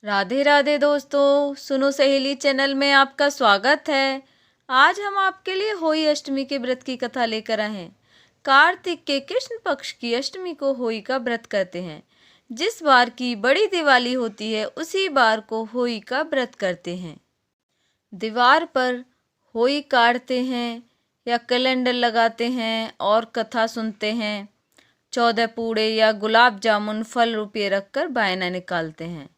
राधे राधे दोस्तों, सुनो सहेली चैनल में आपका स्वागत है। आज हम आपके लिए होली अष्टमी के व्रत की कथा लेकर आए हैं। कार्तिक के कृष्ण पक्ष की अष्टमी को होली का व्रत करते हैं। जिस बार की बड़ी दिवाली होती है उसी बार को होली का व्रत करते हैं। दीवार पर होली काटते हैं या कैलेंडर लगाते हैं और कथा सुनते हैं। 14 पूड़े या गुलाब जामुन फल रुपये रखकर बायना निकालते हैं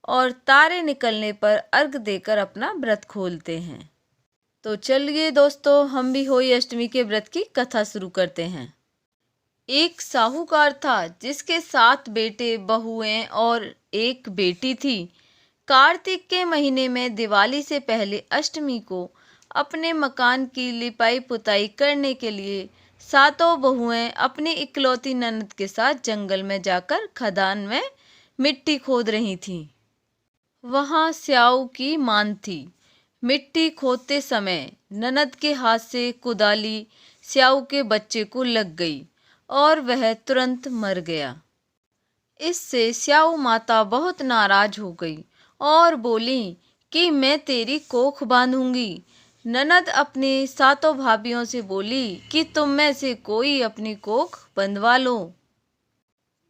और तारे निकलने पर अर्घ देकर अपना व्रत खोलते हैं। तो चलिए दोस्तों, हम भी होली अष्टमी के व्रत की कथा शुरू करते हैं। एक साहूकार था जिसके 7 बेटे बहुएं और एक बेटी थी। कार्तिक के महीने में दिवाली से पहले अष्टमी को अपने मकान की लिपाई पुताई करने के लिए 7 बहुएं अपनी इकलौती ननद के साथ जंगल में जाकर खदान में मिट्टी खोद रही थीं। वहाँ स्याऊ की मान थी। मिट्टी खोदते समय ननद के हाथ से कुदाली स्याऊ के बच्चे को लग गई और वह तुरंत मर गया। इससे स्याऊ माता बहुत नाराज हो गई और बोली कि मैं तेरी कोख बांधूंगी। ननद अपने 7 भाभियों से बोली कि तुम में से कोई अपनी कोख बंधवा लो।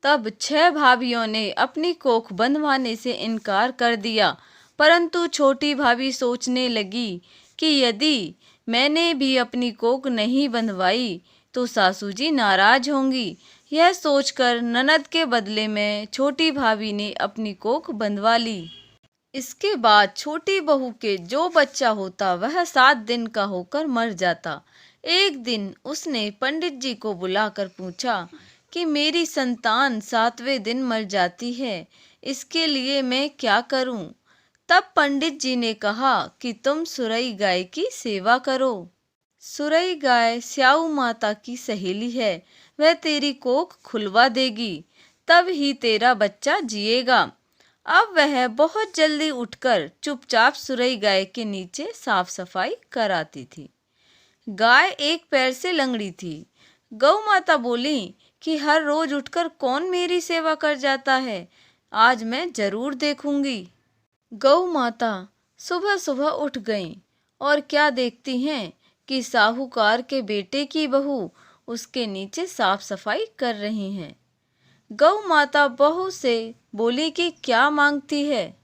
तब 6 भाभियों ने अपनी कोख बंधवाने से इनकार कर दिया, परंतु छोटी भाभी सोचने लगी कि यदि मैंने भी अपनी कोख नहीं बंधवाई तो सासू जी नाराज होंगी। यह सोचकर ननद के बदले में छोटी भाभी ने अपनी कोख बंधवा ली। इसके बाद छोटी बहू के जो बच्चा होता वह 7 दिन का होकर मर जाता। एक दिन उसने पंडित जी को बुलाकर पूछा कि मेरी संतान 7वें दिन मर जाती है, इसके लिए मैं क्या करूं? तब पंडित जी ने कहा कि तुम सुरई गाय की सेवा करो। सुरई गाय स्याऊ माता की सहेली है, वह तेरी कोख खुलवा देगी, तब ही तेरा बच्चा जिएगा। अब वह बहुत जल्दी उठकर चुपचाप सुरई गाय के नीचे साफ सफाई कराती थी। गाय एक पैर से लंगड़ी थी। गौ माता बोली कि हर रोज उठकर कौन मेरी सेवा कर जाता है, आज मैं जरूर देखूंगी। गौ माता सुबह सुबह उठ गईं और क्या देखती हैं कि साहूकार के बेटे की बहू उसके नीचे साफ सफाई कर रही हैं। गौ माता बहू से बोली कि क्या मांगती है।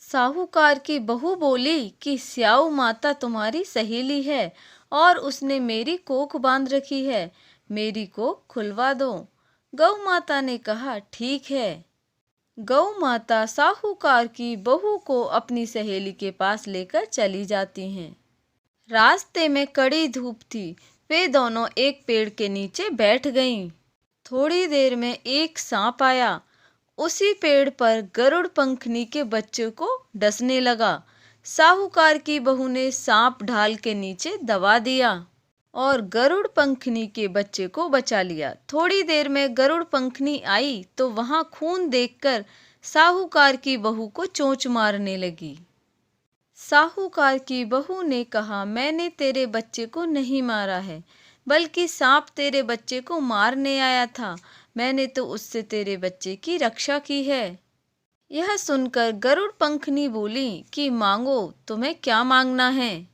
साहूकार की बहू बोली कि स्याऊ माता तुम्हारी सहेली है और उसने मेरी कोख बांध रखी है, मेरी कोख खुलवा दो। गौ माता ने कहा ठीक है। गौ माता साहूकार की बहू को अपनी सहेली के पास लेकर चली जाती हैं। रास्ते में कड़ी धूप थी। वे दोनों एक पेड़ के नीचे बैठ गईं। थोड़ी देर में एक सांप आया। उसी पेड़ पर गरुड़ पंखनी के बच्चे को डसने लगा। साहूकार की बहू ने सांप ढाल के नीचे दबा दिया और गरुड़ पंखनी के बच्चे को बचा लिया। थोड़ी देर में गरुड़ पंखनी आई तो वहां खून देखकर साहूकार की बहू को चोंच मारने लगी। साहूकार की बहू ने कहा, मैंने तेरे बच्चे को नहीं मारा है, बल्कि सांप तेरे बच्चे को मारने आया था। मैंने तो उससे तेरे बच्चे की रक्षा की है। यह सुनकर गरुड़ पंखनी बोली कि मांगो, तुम्हें क्या मांगना है।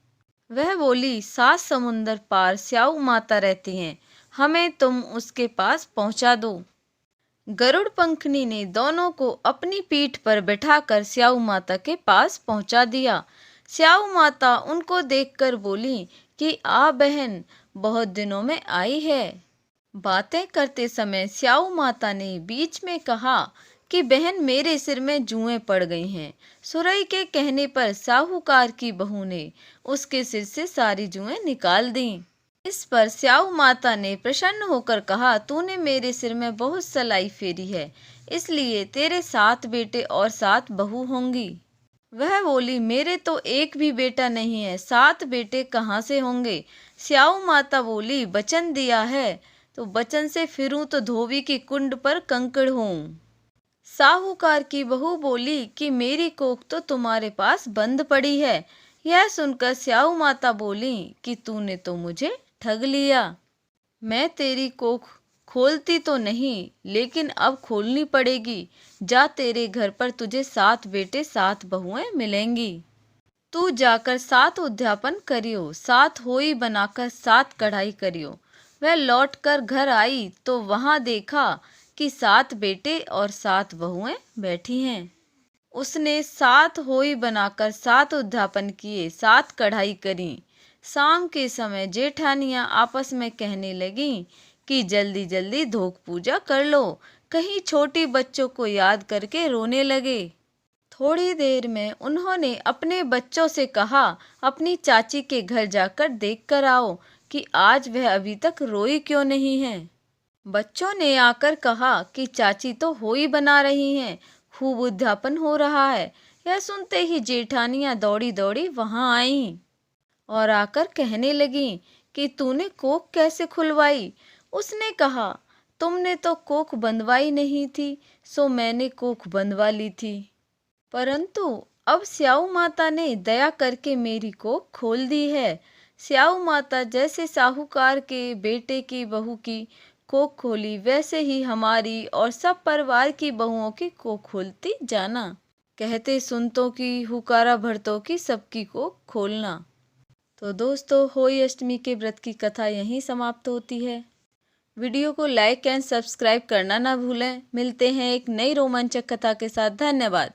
वह बोली, 7 समुंदर पार स्याऊ माता रहती हैं, हमें तुम उसके पास पहुंचा दो। गरुड़ पंखनी ने दोनों को अपनी पीठ पर बैठाकर स्याऊ माता के पास पहुंचा दिया। स्याऊ माता उनको देखकर बोली कि आ बहन, बहुत दिनों में आई है। बातें करते समय स्याऊ माता ने बीच में कहा कि बहन, मेरे सिर में जुएं पड़ गई हैं। सुरई के कहने पर साहूकार की बहू ने उसके सिर से सारी जुएं निकाल दी। इस पर स्याऊ माता ने प्रसन्न होकर कहा, तूने मेरे सिर में बहुत सलाई फेरी है, इसलिए तेरे 7 बेटे और 7 बहू होंगी। वह बोली, मेरे तो एक भी बेटा नहीं है, 7 बेटे कहाँ से होंगे। स्याऊ माता बोली, वचन दिया है तो वचन से फिरूं तो धोबी की कुंड पर कंकड़ होऊं। साहूकार की बहू बोली कि मेरी कोख तो तुम्हारे पास बंद पड़ी है। यह सुनकर स्याऊ माता बोली कि तूने तो मुझे ठग लिया। मैं तेरी कोख खोलती तो नहीं, लेकिन अब खोलनी पड़ेगी। जा, तेरे घर पर तुझे 7 बेटे 7 बहुएं मिलेंगी। तू जाकर 7 उद्यापन करियो, 7 होई बनाकर 7 कढ़ाई करियो। वह लौटकर घर आई तो वहां देखा कि 7 बेटे और 7 बहुएं बैठी हैं। उसने 7 होई बनाकर 7 उद्यापन किए, 7 कढ़ाई करी। शाम के समय जेठानियां आपस में कहने लगीं कि जल्दी जल्दी धोक पूजा कर लो, कहीं छोटी बच्चों को याद करके रोने लगे। थोड़ी देर में उन्होंने अपने बच्चों से कहा, अपनी चाची के घर जाकर देख कर आओ कि आज वह अभी तक रोई क्यों नहीं है। बच्चों ने आकर कहा कि चाची तो होई बना रही हैं, खूब उद्यापन हो रहा है। यह सुनते ही जेठानियां दौड़ी दौड़ी वहां आईं और आकर कहने लगीं कि तूने कोख कैसे खुलवाई। उसने कहा, तुमने तो कोख बंधवाई नहीं थी, सो मैंने कोख बंधवा ली थी। परंतु अब स्याऊ माता ने दया करके मेरी कोख खोल दी है। स्याऊ माता जैसे साहूकार के बेटे की बहू की कोख खोली, वैसे ही हमारी और सब परिवार की बहुओं की कोख खोलती जाना। कहते सुनतों की, हुकारा भरतों की, सबकी कोख खोलना। तो दोस्तों, होई अष्टमी के व्रत की कथा यहीं समाप्त होती है। वीडियो को लाइक एंड सब्सक्राइब करना ना भूलें। मिलते हैं एक नई रोमांचक कथा के साथ। धन्यवाद।